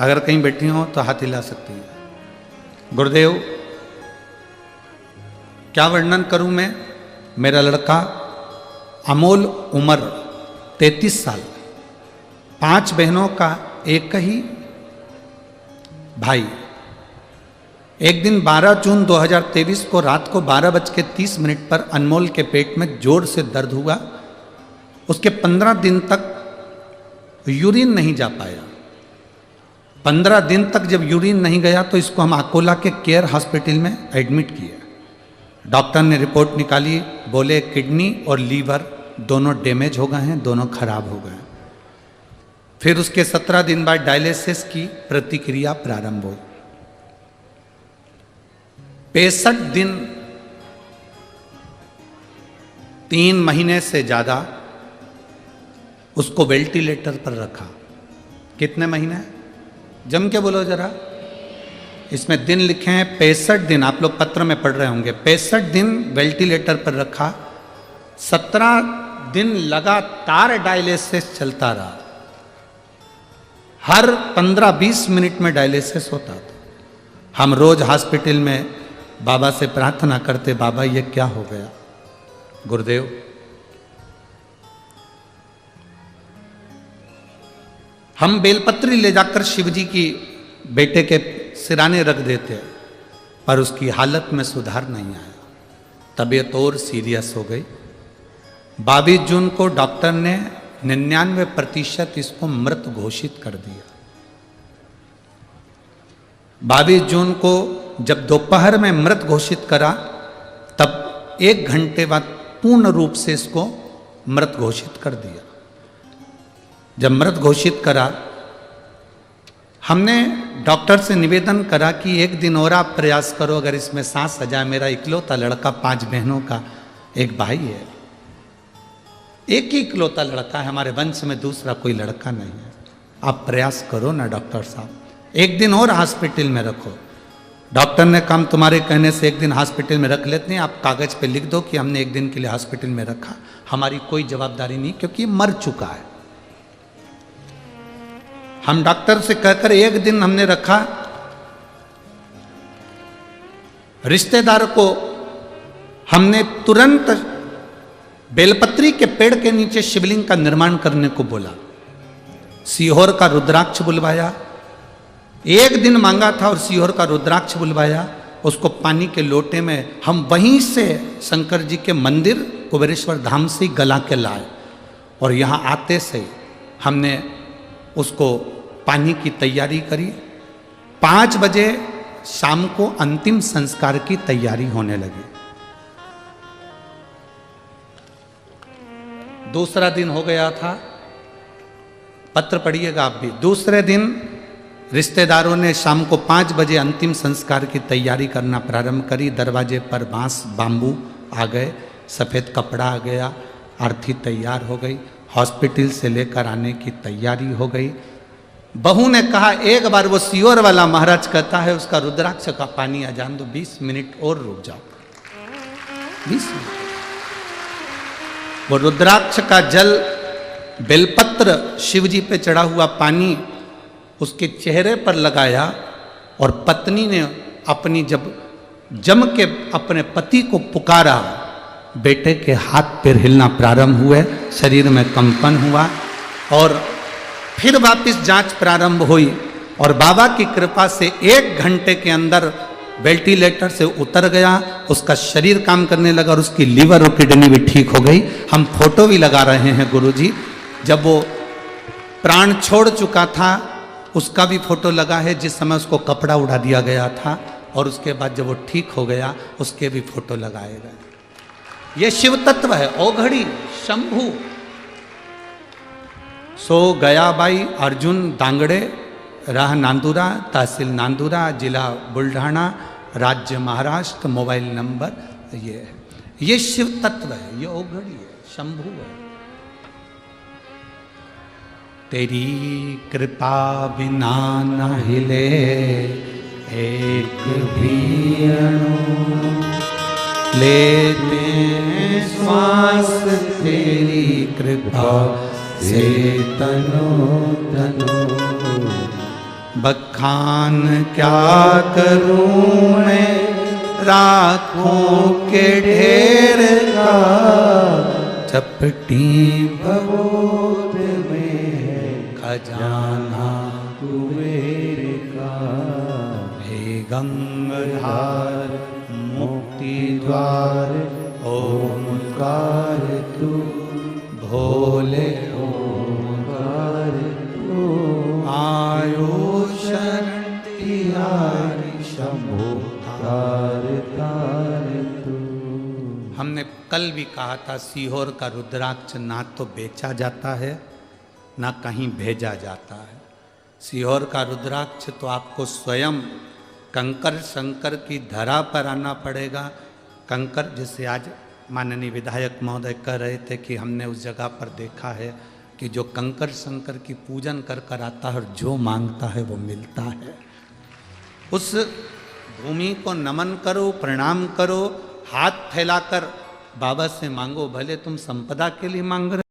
अगर कहीं बैठी हो तो हाथ हिला सकती है। गुरुदेव, क्या वर्णन करूं मैं। मेरा लड़का अमोल, उम्र 33 साल, 5 बहनों का एक ही भाई। एक दिन 12 जून 2023 को रात को 12:30 पर अनमोल के पेट में जोर से दर्द हुआ। उसके 15 दिन तक यूरिन नहीं जा पाया। 15 दिन तक जब यूरिन नहीं गया तो इसको हम अकोला के केयर हॉस्पिटल में एडमिट किए। डॉक्टर ने रिपोर्ट निकाली, बोले किडनी और लीवर दोनों डैमेज हो गए हैं, दोनों खराब हो गए। फिर उसके 17 दिन बाद डायलिसिस की प्रतिक्रिया प्रारंभ हुई। 65 दिन, 3 महीने से ज्यादा उसको वेंटिलेटर पर रखा। कितने महीने? जम के बोलो जरा। इसमें दिन लिखे हैं 65 दिन, आप लोग पत्र में पढ़ रहे होंगे। 65 दिन वेंटिलेटर पर रखा। 17 दिन लगातार डायलिसिस चलता रहा। हर 15-20 मिनट में डायलिसिस होता था। हम रोज हॉस्पिटल में बाबा से प्रार्थना करते, बाबा ये क्या हो गया। गुरुदेव, हम बेलपत्री ले जाकर शिवजी की बेटे के सिराने रख देते, पर उसकी हालत में सुधार नहीं आया। तबीयत और सीरियस हो गई। 22 जून को डॉक्टर ने 99% इसको मृत घोषित कर दिया। 22 जून को जब दोपहर में मृत घोषित करा, तब 1 घंटे बाद पूर्ण रूप से इसको मृत घोषित कर दिया। जब मृत घोषित करा, हमने डॉक्टर से निवेदन करा कि 1 दिन और आप प्रयास करो, अगर इसमें सांस आ जाए। मेरा इकलौता लड़का, 5 बहनों का एक भाई है, एक ही इकलौता लड़का है, हमारे वंश में दूसरा कोई लड़का नहीं है। आप प्रयास करो ना डॉक्टर साहब, 1 दिन और हॉस्पिटल में रखो। डॉक्टर ने कहा तुम्हारे कहने से 1 दिन हॉस्पिटल में रख लेते हैं, आप कागज पे लिख दो कि हमने 1 दिन के लिए हॉस्पिटल में रखा। हमारी कोई जवाबदारी नहीं, क्योंकि मर चुका है। हम डॉक्टर से कहकर 1 दिन हमने रखा। रिश्तेदार को हमने तुरंत बेलपत्री के पेड़ के नीचे शिवलिंग का निर्माण करने को बोला। सीहोर का रुद्राक्ष बुलवाया। 1 दिन मांगा था और सीहोर का रुद्राक्ष बुलवाया। उसको पानी के लोटे में हम वहीं से शंकर जी के मंदिर कुबेरेश्वर धाम से गला के लाए, और यहाँ आते से हमने उसको पानी की तैयारी करी। 5 बजे शाम को अंतिम संस्कार की तैयारी होने लगी। दूसरा दिन हो गया था, पत्र पढ़िएगा आप भी। दूसरे दिन रिश्तेदारों ने शाम को 5 बजे अंतिम संस्कार की तैयारी करना प्रारंभ करी। दरवाजे पर बांस बाम्बू आ गए, सफ़ेद कपड़ा आ गया, आरती तैयार हो गई, हॉस्पिटल से लेकर आने की तैयारी हो गई। बहू ने कहा एक बार वो सीहोर वाला महाराज कहता है उसका रुद्राक्ष का पानी आ जान दो, 20 मिनट और रुक जाओ। 20 मिनट वो रुद्राक्ष का जल, बेलपत्र, शिवजी पे चढ़ा हुआ पानी उसके चेहरे पर लगाया, और पत्नी ने अपनी जब जम के अपने पति को पुकारा, बेटे के हाथ पैर हिलना प्रारंभ हुए, शरीर में कंपन हुआ, और फिर वापस जांच प्रारंभ हुई। और बाबा की कृपा से 1 घंटे के अंदर वेंटिलेटर से उतर गया, उसका शरीर काम करने लगा और उसकी लीवर और किडनी भी ठीक हो गई। हम फोटो भी लगा रहे हैं गुरुजी, जब वो प्राण छोड़ चुका था उसका भी फोटो लगा है, जिस समय उसको कपड़ा उड़ा दिया गया था, और उसके बाद जब वो ठीक हो गया उसके भी फोटो लगाए गए। ये शिव तत्व है, ओघड़ी शंभु। सो गयाबाई अर्जुन दांगड़े, राह नांदुरा, तहसील नांदुरा, जिला बुल्ढाना, राज्य महाराष्ट्र, मोबाइल नंबर ये है। ये शिव तत्व है, ये ओघड़ी है, शंभु है। तेरी कृपा बिना न हिले एक भी अणु, लेते श्वास तेरी कृपा से तनो तनो। बखान क्या करूं मैं राखों के ढेर का, चपटी भगोत में खजाना कुबेर का। हे गंगाधार मुक्ति द्वार ओंकार तू, भोले ओंकार तू, आयो शरण तिहारी शंभो तार तार तू। हमने कल भी कहा था सीहोर का रुद्राक्ष ना तो बेचा जाता है ना कहीं भेजा जाता है। सीहोर का रुद्राक्ष तो आपको स्वयं कंकर शंकर की धरा पर आना पड़ेगा। कंकर, जैसे आज माननीय विधायक महोदय कह रहे थे कि हमने उस जगह पर देखा है कि जो कंकर शंकर की पूजन कर कर आता है और जो मांगता है वो मिलता है। उस भूमि को नमन करो, प्रणाम करो, हाथ फैलाकर बाबा से मांगो। भले तुम संपदा के लिए मांग रहे